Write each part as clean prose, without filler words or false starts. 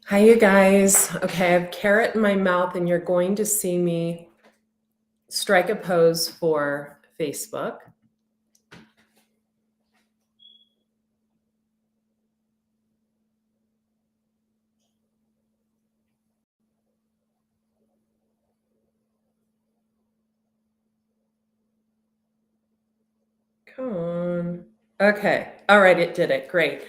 Hi, you guys. Okay, I have carrot in my mouth, and you're going to see me strike a pose for Facebook. Come on. Okay. All right, it did it. Great.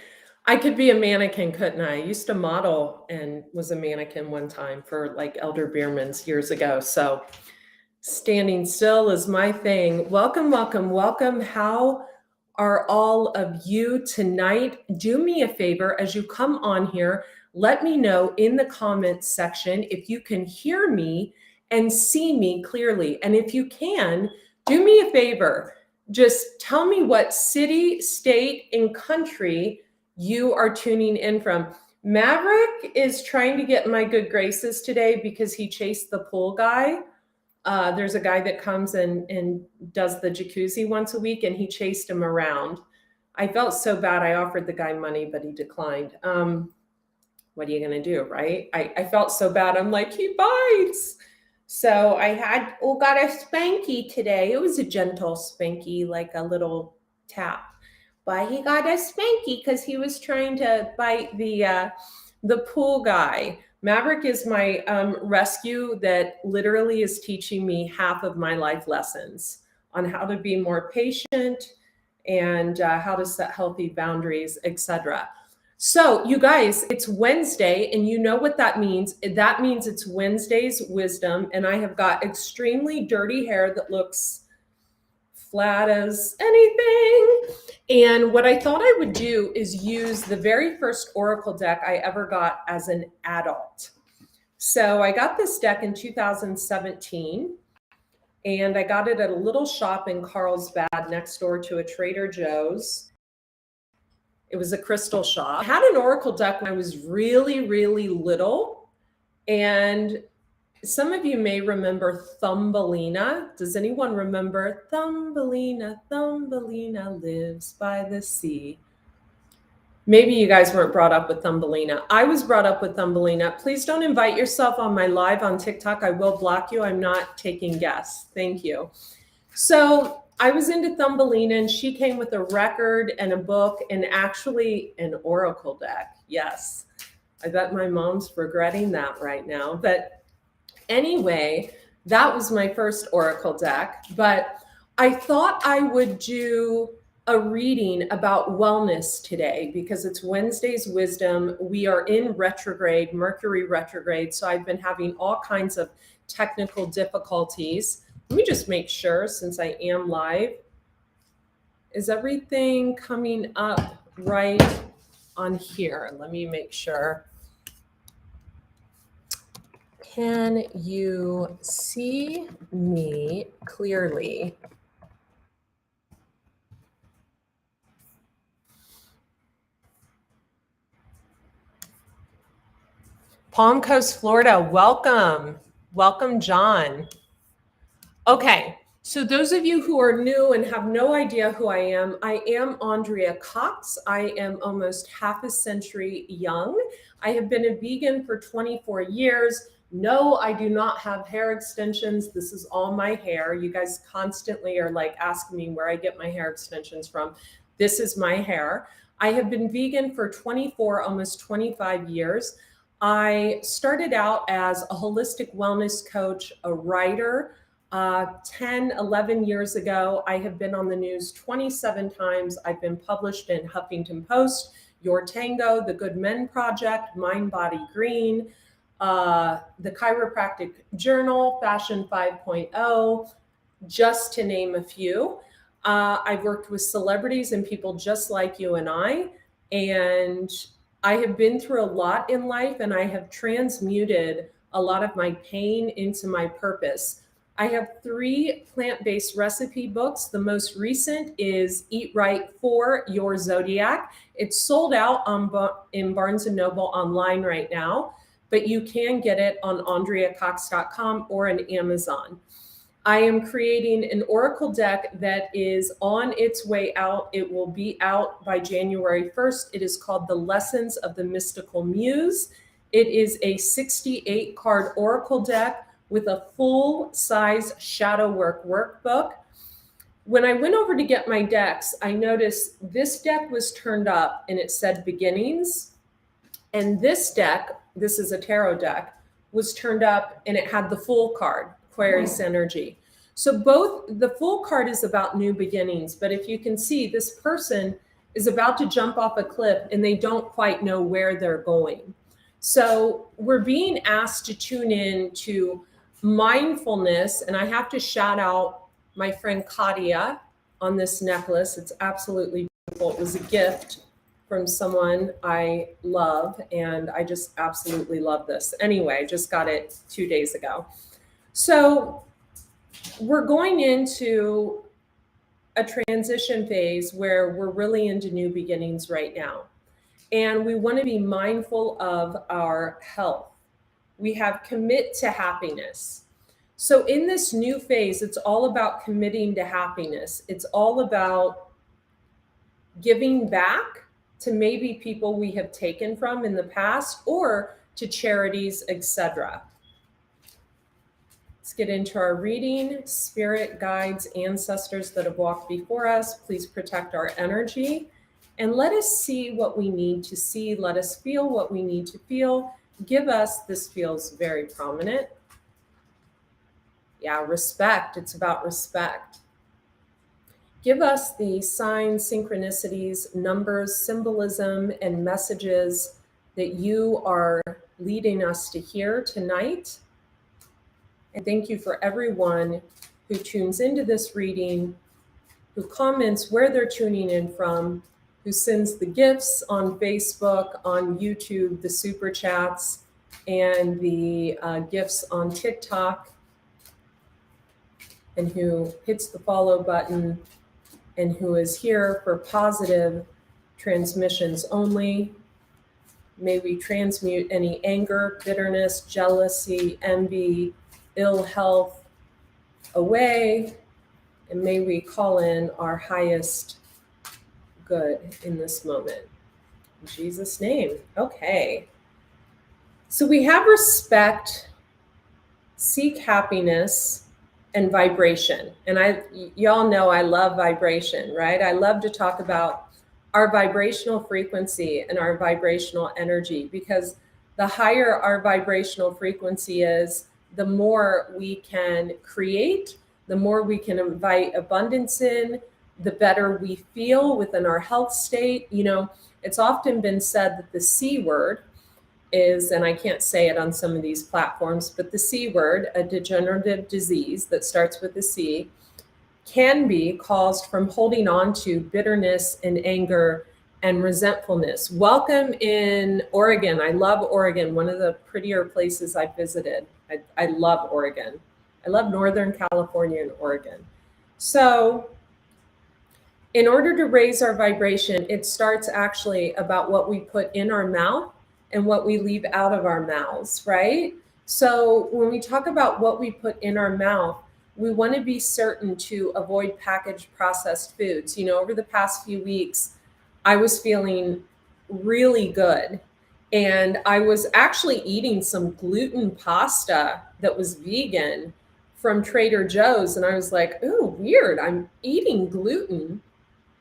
I could be a mannequin, couldn't I? I used to model and was a mannequin one time for like Elder Beerman's years ago. So standing still is my thing. Welcome, welcome, welcome. How are all of you tonight? Do me a favor as you come on here, let me know in the comments section if you can hear me and see me clearly. And if you can, do me a favor. Just tell me what city, state, and country you are tuning in from. Maverick is trying to get my good graces today because he chased the pool guy. There's a guy that comes and does the jacuzzi once a week, and he chased him around. I felt so bad. I offered the guy money, but he declined. What are you going to do, right? I felt so bad. I'm like, he bites. So I got a spanky today. It was a gentle spanky, like a little tap. But he got a spanky because he was trying to bite the pool guy. Maverick is my rescue that literally is teaching me half of my life lessons on how to be more patient and how to set healthy boundaries, etc. So, you guys, it's Wednesday, and you know what that means. That means it's Wednesday's wisdom, and I have got extremely dirty hair that looks flat as anything. And what I thought I would do is use the very first Oracle deck I ever got as an adult. So I got this deck in 2017, and I got it at a little shop in Carlsbad next door to a Trader Joe's. It was a crystal shop. I had an Oracle deck when I was really, really little. And some of you may remember Thumbelina. Does anyone remember Thumbelina? Thumbelina lives by the sea. Maybe you guys weren't brought up with Thumbelina. I was brought up with Thumbelina. Please don't invite yourself on my live on TikTok. I will block you. I'm not taking guests. Thank you. So I was into Thumbelina, and she came with a record and a book and actually an Oracle deck. Yes. I bet my mom's regretting that right now. But anyway, that was my first Oracle deck. But I thought I would do a reading about wellness today because it's Wednesday's wisdom. We are in retrograde, Mercury retrograde. So I've been having all kinds of technical difficulties. Let me just make sure, since I am live, is everything coming up right on here? Let me make sure. Can you see me clearly? Palm Coast, Florida, welcome. Welcome, John. Okay, so those of you who are new and have no idea who I am Andrea Cox. I am almost half a century young. I have been a vegan for 24 years. No, I do not have hair extensions. This is all my hair. You guys constantly are like asking me where I get my hair extensions from. This is my hair. I have been vegan for 24, almost 25 years. I started out as a holistic wellness coach, a writer. 10, 11 years ago, I have been on the news 27 times. I've been published in Huffington Post, Your Tango, The Good Men Project, Mind Body Green, the Chiropractic Journal, Fashion 5.0, just to name a few. I've worked with celebrities and people just like you and and I have been through a lot in life, and I have transmuted a lot of my pain into my purpose. I have 3 plant-based recipe books. The most recent is Eat Right for Your Zodiac. It's sold out in Barnes & Noble online right now, but you can get it on AndreaCox.com or on Amazon. I am creating an Oracle deck that is on its way out. It will be out by January 1st. It is called The Lessons of the Mystical Muse. It is a 68 card oracle deck with a full size shadow work workbook. When I went over to get my decks, I noticed this deck was turned up and it said beginnings. And this deck, this is a tarot deck, was turned up and it had the full card, Aquarius energy. So both, the full card is about new beginnings, but if you can see, this person is about to jump off a cliff and they don't quite know where they're going. So we're being asked to tune in to mindfulness, and I have to shout out my friend Katia on this necklace. It's absolutely beautiful. It was a gift from someone I love, and I just absolutely love this. Anyway, I just got it 2 days ago. So we're going into a transition phase where we're really into new beginnings right now. And we want to be mindful of our health. We have commit to happiness. So in this new phase, it's all about committing to happiness. It's all about giving back to maybe people we have taken from in the past, or to charities, etc. Let's get into our reading. Spirit, guides, ancestors that have walked before us, please protect our energy and let us see what we need to see. Let us feel what we need to feel. Give us, this feels very prominent. Yeah, respect. It's about respect. Give us the signs, synchronicities, numbers, symbolism, and messages that you are leading us to hear tonight. And thank you for everyone who tunes into this reading, who comments where they're tuning in from, who sends the gifts on Facebook, on YouTube, the super chats, and the gifts on TikTok, and who hits the follow button, and who is here for positive transmissions only. May we transmute any anger, bitterness, jealousy, envy, ill health away, and may we call in our highest good in this moment. In Jesus' name. Okay. So we have respect, seek happiness, and vibration. And y'all know I love vibration, right? I love to talk about our vibrational frequency and our vibrational energy, because the higher our vibrational frequency is, the more we can create, the more we can invite abundance in, the better we feel within our health state. You know, it's often been said that the C word is, and I can't say it on some of these platforms, but the C word, a degenerative disease that starts with a C, can be caused from holding on to bitterness and anger and resentfulness. Welcome in Oregon. I love Oregon, one of the prettier places I've visited. I love Oregon. I love Northern California and Oregon. So in order to raise our vibration, it starts actually about what we put in our mouth and what we leave out of our mouths, right? So when we talk about what we put in our mouth, we want to be certain to avoid packaged processed foods. You know, over the past few weeks, I was feeling really good. And I was actually eating some gluten pasta that was vegan from Trader Joe's. And I was like, ooh, weird. I'm eating gluten,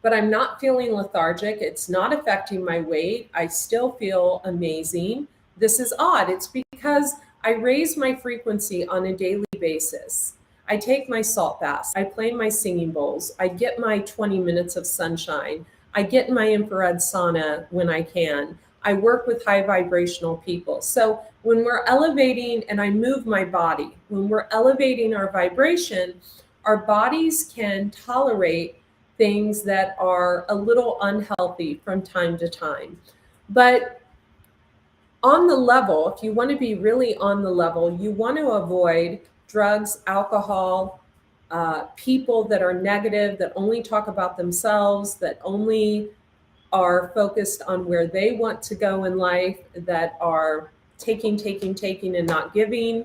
but I'm not feeling lethargic. It's not affecting my weight. I still feel amazing. This is odd. It's because I raise my frequency on a daily basis. I take my salt baths. I play my singing bowls. I get my 20 minutes of sunshine. I get in my infrared sauna when I can. I work with high vibrational people. So when we're elevating, and I move my body, when we're elevating our vibration, our bodies can tolerate things that are a little unhealthy from time to time. But on the level, if you want to be really on the level, you want to avoid drugs, alcohol, people that are negative, that only talk about themselves, that only are focused on where they want to go in life, that are taking, and not giving.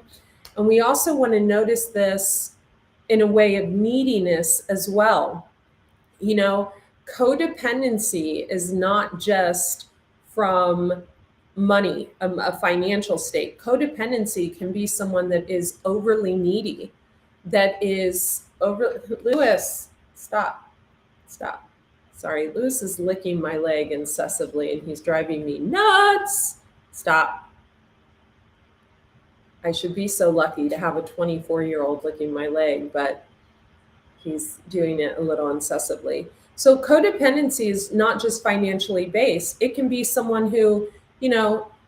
And we also want to notice this in a way of neediness as well. You know, codependency is not just from money, a financial state. Codependency can be someone that is overly needy, that is over. Lewis, stop. Sorry, Lewis is licking my leg incessantly and he's driving me nuts. Stop. I should be so lucky to have a 24-year-old licking my leg, but he's doing it a little incessantly. So codependency is not just financially based. It can be someone who,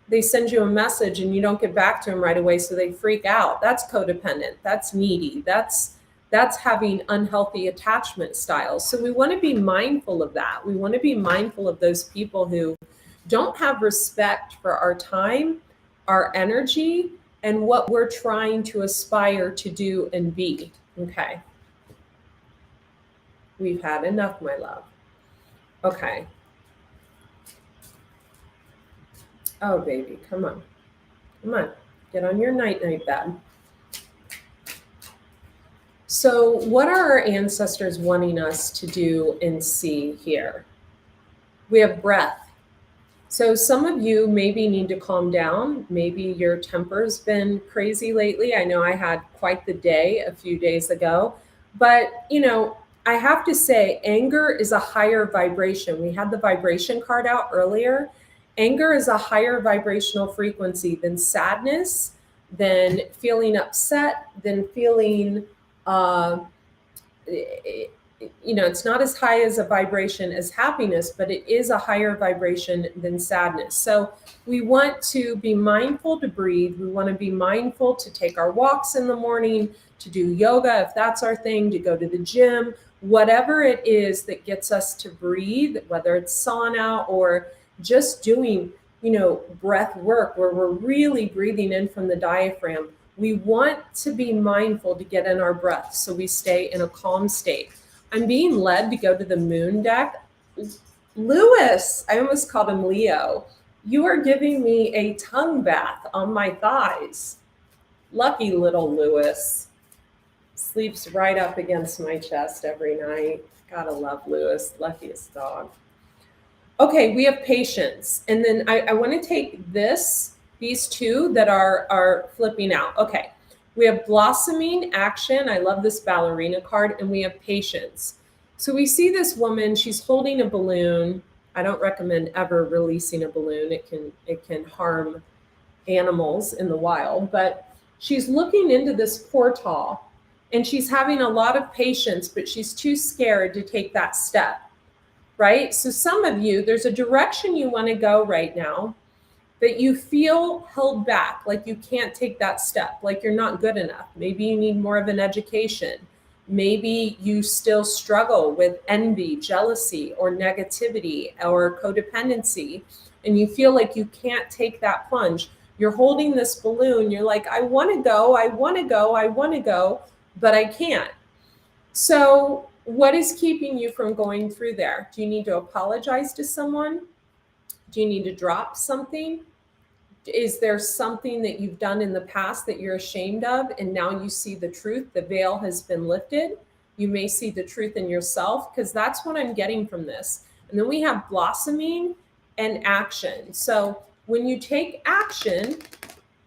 they send you a message and you don't get back to them right away, so they freak out. That's codependent. That's needy. That's having unhealthy attachment styles. So we want to be mindful of that. We want to be mindful of those people who don't have respect for our time, our energy, and what we're trying to aspire to do and be. Okay. We've had enough, my love. Okay. Oh, baby, come on. Come on. Get on your night-night bed. So what are our ancestors wanting us to do and see here? We have breath. So some of you maybe need to calm down. Maybe your temper's been crazy lately. I know I had quite the day a few days ago. But, I have to say, anger is a higher vibration. We had the vibration card out earlier. Anger is a higher vibrational frequency than sadness, than feeling upset, than feeling, it's not as high as a vibration as happiness, but it is a higher vibration than sadness. So we want to be mindful to breathe. We want to be mindful to take our walks in the morning, to do yoga if that's our thing, to go to the gym, whatever it is that gets us to breathe, whether it's sauna or just doing, breath work where we're really breathing in from the diaphragm. We want to be mindful to get in our breath so we stay in a calm state. I'm being led to go to the moon deck. Lewis, I almost called him Leo. You are giving me a tongue bath on my thighs. Lucky little Lewis. Sleeps right up against my chest every night. Gotta love Lewis, luckiest dog. Okay, we have patience. And then I want to take these two that are flipping out. Okay. We have blossoming, action. I love this ballerina card. And we have patience. So we see this woman, she's holding a balloon. I don't recommend ever releasing a balloon. It can harm animals in the wild, but she's looking into this portal and she's having a lot of patience, but she's too scared to take that step, right? So some of you, there's a direction you want to go right now, but you feel held back, like you can't take that step, like you're not good enough. Maybe you need more of an education. Maybe you still struggle with envy, jealousy, or negativity, or codependency, and you feel like you can't take that plunge. You're holding this balloon. You're like, I want to go, I want to go, I want to go, but I can't. So what is keeping you from going through there? Do you need to apologize to someone? Do you need to drop something? Is there something that you've done in the past that you're ashamed of and now you see the truth? The veil has been lifted. You may see the truth in yourself, because that's what I'm getting from this. And then we have blossoming and action. So when you take action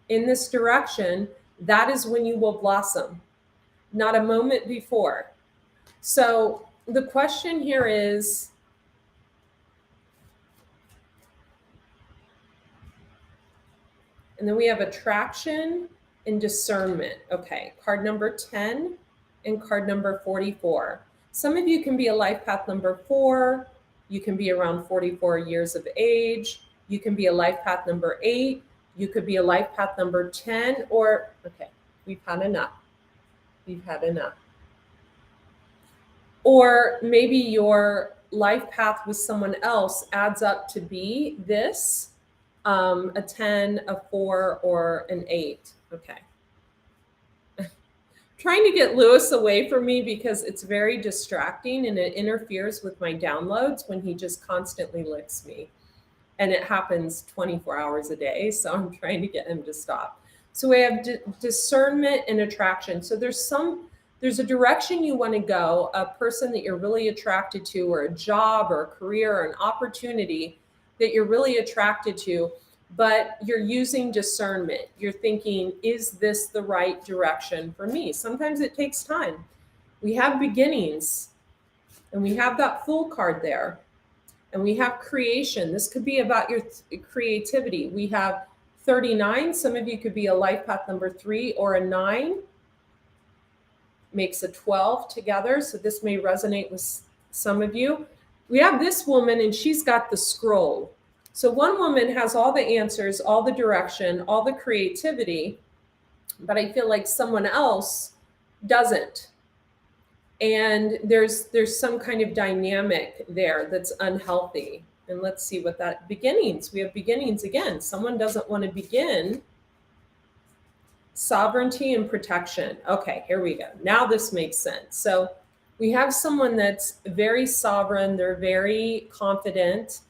in this direction, that is when you will blossom, not a moment before. So the question here is, and then we have attraction and discernment. Okay, card number 10 and card number 44. Some of you can be a life path number 4. You can be around 44 years of age. You can be a life path number 8. You could be a life path number 10, or, okay, we've had enough. We've had enough. Or maybe your life path with someone else adds up to be this. A 10, a 4, or an 8. Okay. Trying to get Lewis away from me because it's very distracting and it interferes with my downloads when he just constantly licks me. And it happens 24 hours a day. So I'm trying to get him to stop. So we have discernment and attraction. So there's a direction you want to go, a person that you're really attracted to, or a job or a career or an opportunity that you're really attracted to, but you're using discernment. You're thinking, is this the right direction for me? Sometimes it takes time. We have beginnings, and we have that Fool card there, and we have creation. This could be about your creativity. We have 39. Some of you could be a life path number 3 or a 9. Makes a 12 together. So this may resonate with some of you. We have this woman, and she's got the scroll. So one woman has all the answers, all the direction, all the creativity, but I feel like someone else doesn't. And there's some kind of dynamic there that's unhealthy. And let's see what that beginnings. We have beginnings again. Someone doesn't want to begin. Sovereignty and protection. Okay, here we go. Now this makes sense. So we have someone that's very sovereign. They're very confident.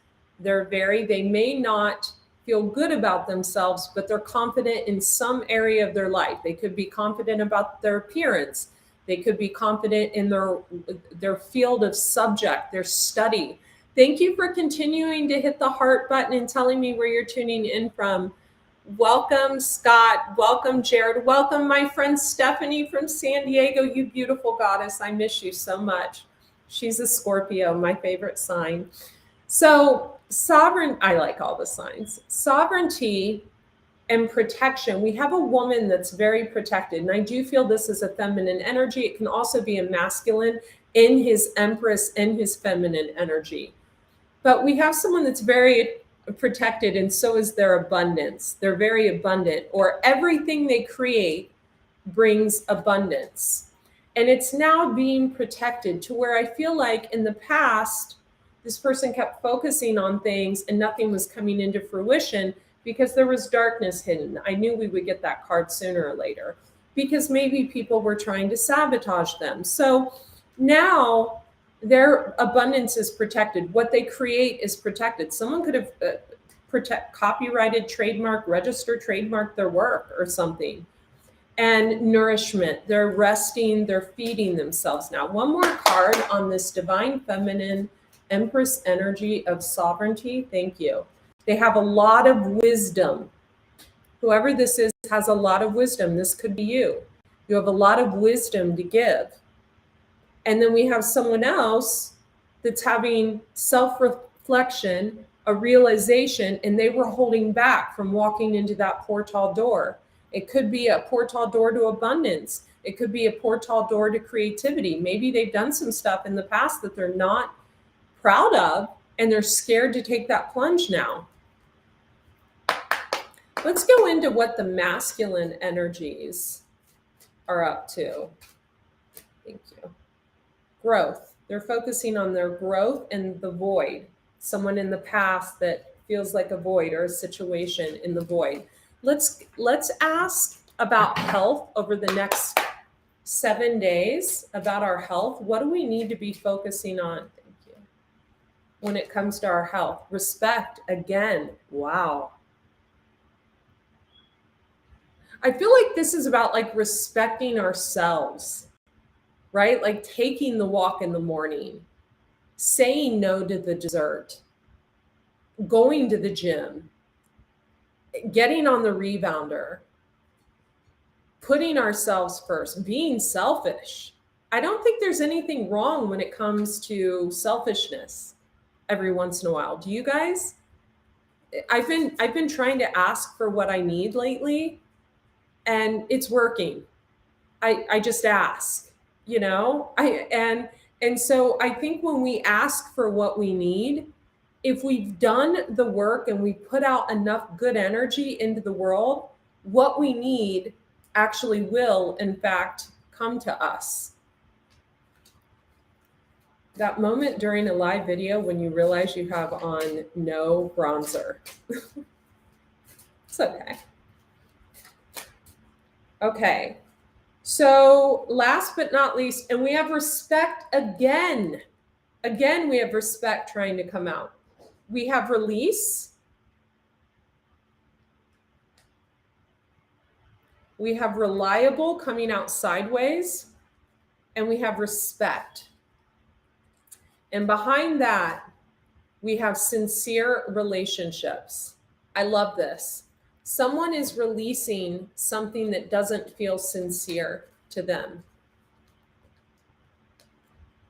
They may not feel good about themselves, but they're confident in some area of their life. They could be confident about their appearance. They could be confident in their field of subject, their study. Thank you for continuing to hit the heart button and telling me where you're tuning in from. Welcome, Scott. Welcome, Jared. Welcome, my friend Stephanie from San Diego. You beautiful goddess. I miss you so much. She's a Scorpio, my favorite sign. So I like all the signs. Sovereignty and protection. We have a woman that's very protected. And I do feel this is a feminine energy. It can also be a masculine in his Empress and his feminine energy. But we have someone that's very protected, and so is their abundance. They're very abundant, or everything they create brings abundance. And it's now being protected to where I feel like in the past, this person kept focusing on things and nothing was coming into fruition because there was darkness hidden. I knew we would get that card sooner or later because maybe people were trying to sabotage them. So now their abundance is protected. What they create is protected. Someone could have copyrighted, trademark, registered, trademark their work or something. And nourishment. They're resting, they're feeding themselves. Now, one more card on this divine feminine Empress energy of sovereignty. Thank you. They have a lot of wisdom. Whoever this is has a lot of wisdom. This could be you. You have a lot of wisdom to give. And then we have someone else that's having self-reflection, a realization, and they were holding back from walking into that portal door. It could be a portal door to abundance. It could be a portal door to creativity. Maybe they've done some stuff in the past that they're not proud of, and they're scared to take that plunge now. Let's go into what the masculine energies are up to. Thank you. Growth. They're focusing on their growth and the void. Someone in the past that feels like a void or a situation in the void. Let's ask about health over the next 7 days, about our health. What do we need to be focusing on? Thank you. When it comes to our health. Respect, again. Wow. I feel like this is about like respecting ourselves, right? Like taking the walk in the morning, saying no to the dessert, going to the gym, getting on the rebounder, putting ourselves first, being selfish. I don't think there's anything wrong when it comes to selfishness every once in a while. Do you guys? I've been trying to ask for what I need lately, and it's working. I just ask, you know? And so I think when we ask for what we need, if we've done the work and we put out enough good energy into the world, what we need actually will, in fact, come to us. That moment during a live video when you realize you have on no bronzer. It's okay. Okay. So last but not least, and we have respect again. Again, we have respect trying to come out. We have release. We have reliable coming out sideways. And we have respect. And behind that, we have sincere relationships. I love this. Someone is releasing something that doesn't feel sincere to them.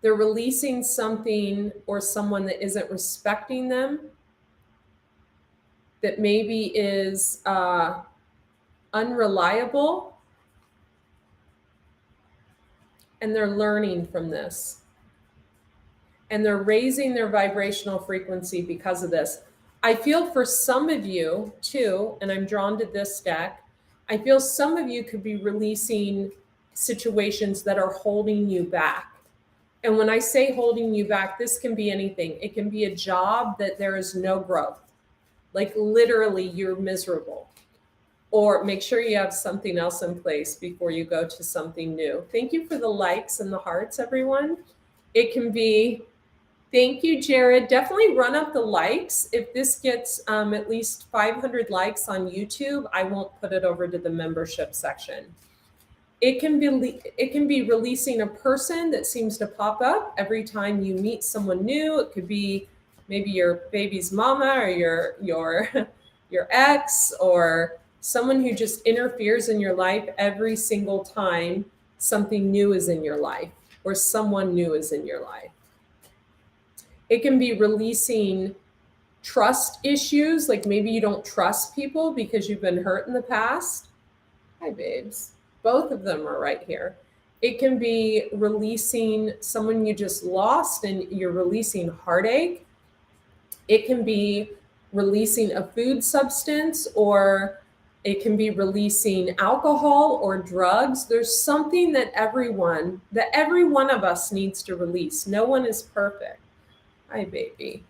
They're releasing something or someone that isn't respecting them, that maybe is unreliable, and they're learning from this. And they're raising their vibrational frequency because of this. I feel for some of you too, and I'm drawn to this deck, I feel some of you could be releasing situations that are holding you back. And when I say holding you back, this can be anything. It can be a job that there is no growth. Like literally you're miserable. Or make sure you have something else in place before you go to something new. Thank you for the likes and the hearts, everyone. It can be, thank you, Jared. Definitely run up the likes. If this gets at least 500 likes on YouTube, I won't put it over to the membership section. It can be releasing a person that seems to pop up every time you meet someone new. It could be maybe your baby's mama or your ex, or someone who just interferes in your life every single time something new is in your life or someone new is in your life. It can be releasing trust issues, like maybe you don't trust people because you've been hurt in the past. Hi, babes. Both of them are right here. It can be releasing someone you just lost and you're releasing heartache. It can be releasing a food substance, or it can be releasing alcohol or drugs. There's something that every one of us needs to release. No one is perfect. Hi, baby.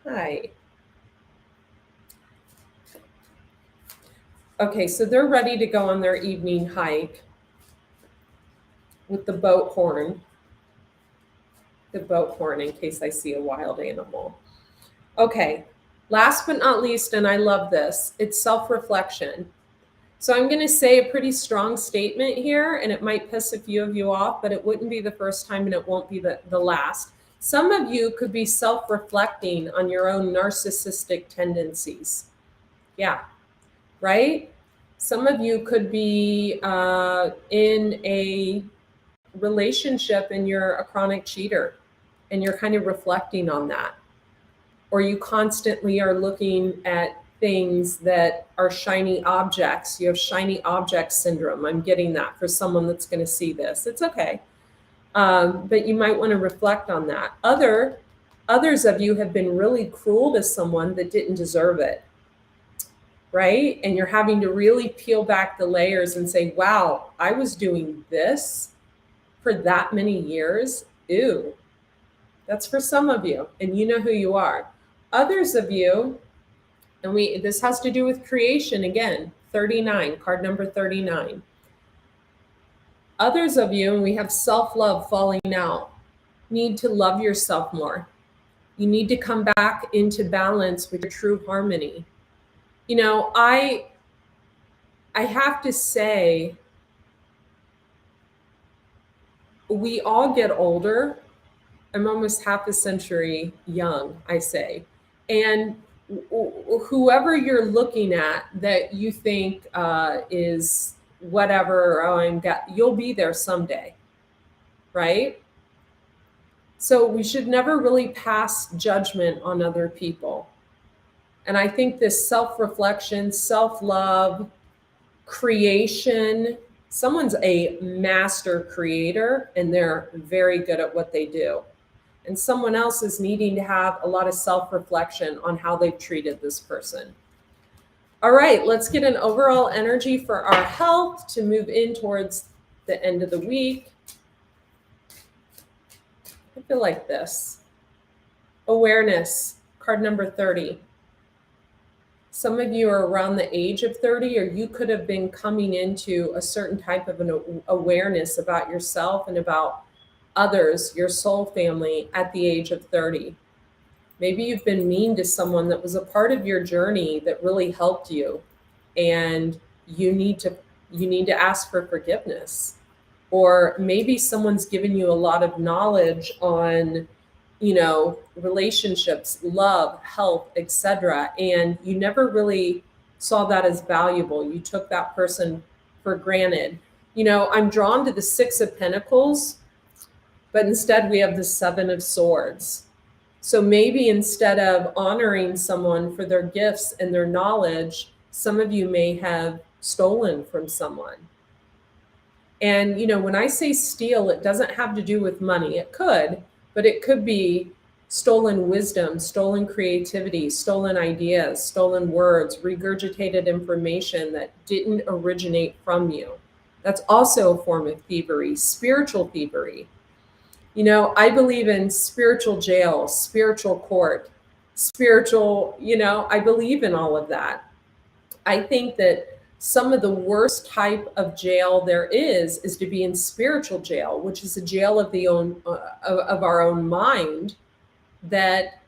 Hi. Okay, so they're ready to go on their evening hike with the boat horn. The boat horn in case I see a wild animal. Okay, last but not least, and I love this, it's self-reflection. So I'm going to say a pretty strong statement here, and it might piss a few of you off, but it wouldn't be the first time and it won't be the last. Some of you could be self-reflecting on your own narcissistic tendencies. Yeah, right? Some of you could be in a relationship and you're a chronic cheater and you're kind of reflecting on that. Or you constantly are looking at things that are shiny objects. You have shiny object syndrome. I'm getting that for someone that's going to see this. It's okay. But you might want to reflect on that. Others of you have been really cruel to someone that didn't deserve it. Right? And you're having to really peel back the layers and say, wow, I was doing this for that many years. Ew. That's for some of you, and you know who you are. Others of you, and this has to do with creation again, 39, card number 39. Others of you, and we have self-love falling out, need to love yourself more. You need to come back into balance with your true harmony. You know, I have to say, we all get older. I'm almost half a century young, I say. And whoever you're looking at that you think is whatever, you'll be there someday, right? So we should never really pass judgment on other people. And I think this self-reflection, self-love, creation, someone's a master creator and they're very good at what they do. And someone else is needing to have a lot of self-reflection on how they've treated this person. All right, let's get an overall energy for our health to move in towards the end of the week. I feel like this. Awareness, card number 30. Some of you are around the age of 30, or you could have been coming into a certain type of an awareness about yourself and about others, your soul family, at the age of 30. Maybe you've been mean to someone that was a part of your journey that really helped you, and you need to ask for forgiveness. Or maybe someone's given you a lot of knowledge on, relationships, love, health, etc. And you never really saw that as valuable. You took that person for granted. I'm drawn to the Six of Pentacles, but instead we have the Seven of Swords. So maybe instead of honoring someone for their gifts and their knowledge, some of you may have stolen from someone. And, when I say steal, it doesn't have to do with money. It could, but it could be stolen wisdom, stolen creativity, stolen ideas, stolen words, regurgitated information that didn't originate from you. That's also a form of thievery, spiritual thievery. I believe in spiritual jail, spiritual court, I believe in all of that. I think that some of the worst type of jail there is to be in spiritual jail, which is a jail of of our own mind, that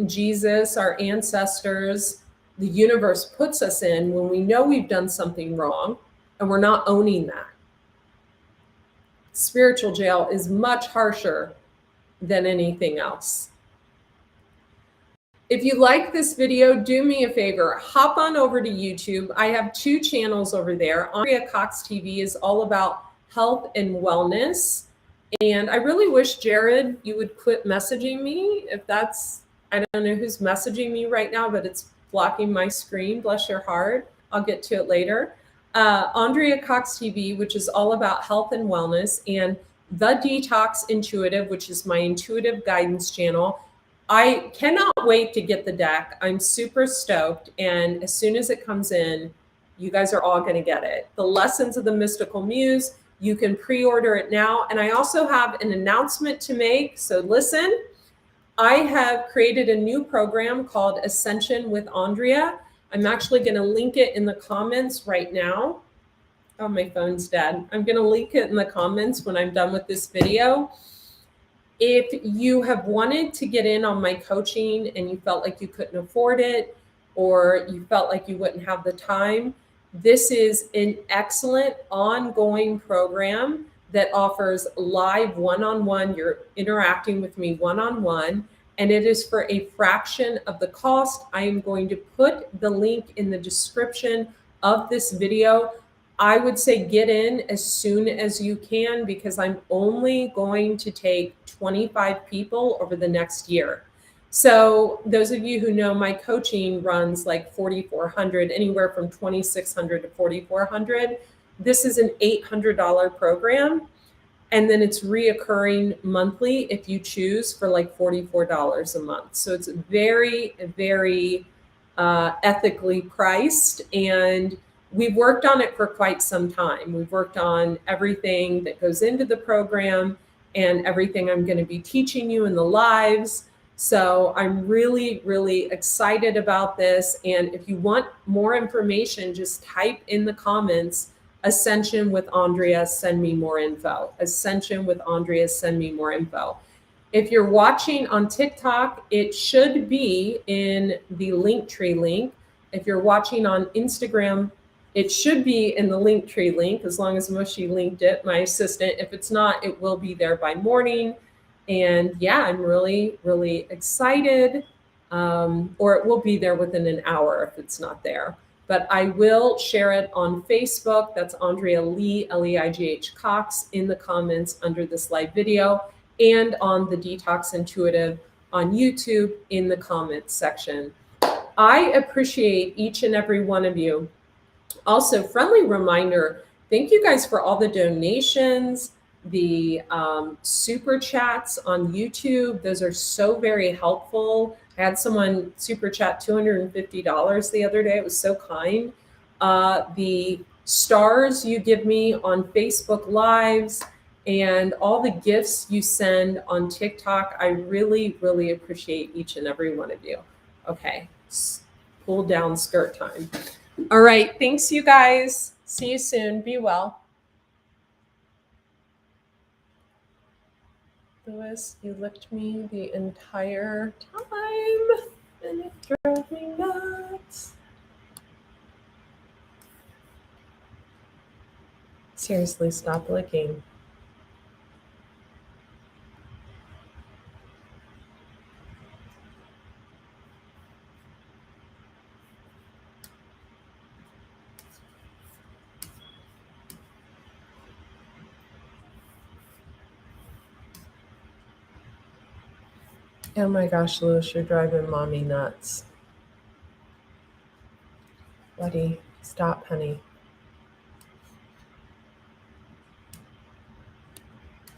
Jesus, our ancestors, the universe puts us in when we know we've done something wrong and we're not owning that. Spiritual jail is much harsher than anything else. If you like this video, do me a favor, hop on over to YouTube. I have 2 channels over there. Andrea Cox TV is all about health and wellness. And I really wish, Jared, you would quit messaging me. I don't know who's messaging me right now, but it's blocking my screen. Bless your heart. I'll get to it later. Andrea Cox TV, which is all about health and wellness, and The Detox Intuitive, which is my intuitive guidance channel. I cannot wait to get the deck. I'm super stoked. And as soon as it comes in, you guys are all going to get it. The Lessons of the Mystical Muse, you can pre-order it now. And I also have an announcement to make. So listen, I have created a new program called Ascension with Andrea. I'm actually going to link it in the comments right now. Oh, my phone's dead. I'm going to link it in the comments when I'm done with this video. If you have wanted to get in on my coaching and you felt like you couldn't afford it, or you felt like you wouldn't have the time, this is an excellent ongoing program that offers live one-on-one. You're interacting with me one-on-one, and it is for a fraction of the cost. I am going to put the link in the description of this video. I would say get in as soon as you can, because I'm only going to take 25 people over the next year. So those of you who know, my coaching runs like 4,400, anywhere from 2,600 to 4,400. This is an $800 program. And then it's reoccurring monthly if you choose for like $44 a month. So it's very, very ethically priced. And we've worked on it for quite some time. We've worked on everything that goes into the program and everything I'm going to be teaching you in the lives. So I'm really, really excited about this. And if you want more information, just type in the comments, Ascension with Andrea, send me more info. Ascension with Andrea, send me more info. If you're watching on TikTok, it should be in the Linktree link. If you're watching on Instagram, it should be in the Linktree link, as long as Mushy linked it, my assistant. If it's not, it will be there by morning. And yeah, I'm really, really excited. Or it will be there within an hour if it's not there. But I will share it on Facebook. That's Andrea Lee, Leigh Cox, in the comments under this live video, and on the Detox Intuitive on YouTube in the comments section. I appreciate each and every one of you. Also, friendly reminder, thank you guys for all the donations, the super chats on YouTube. Those are so very helpful. I had someone super chat $250 the other day. It was so kind. The stars you give me on Facebook Lives and all the gifts you send on TikTok, I really, really appreciate each and every one of you. Okay, pull down skirt time. All right, thanks you guys. See you soon. Be well. Louis, you licked me the entire time, and it drove me nuts. Seriously, stop licking. Oh my gosh, Lewis, you're driving mommy nuts. Buddy, stop, honey.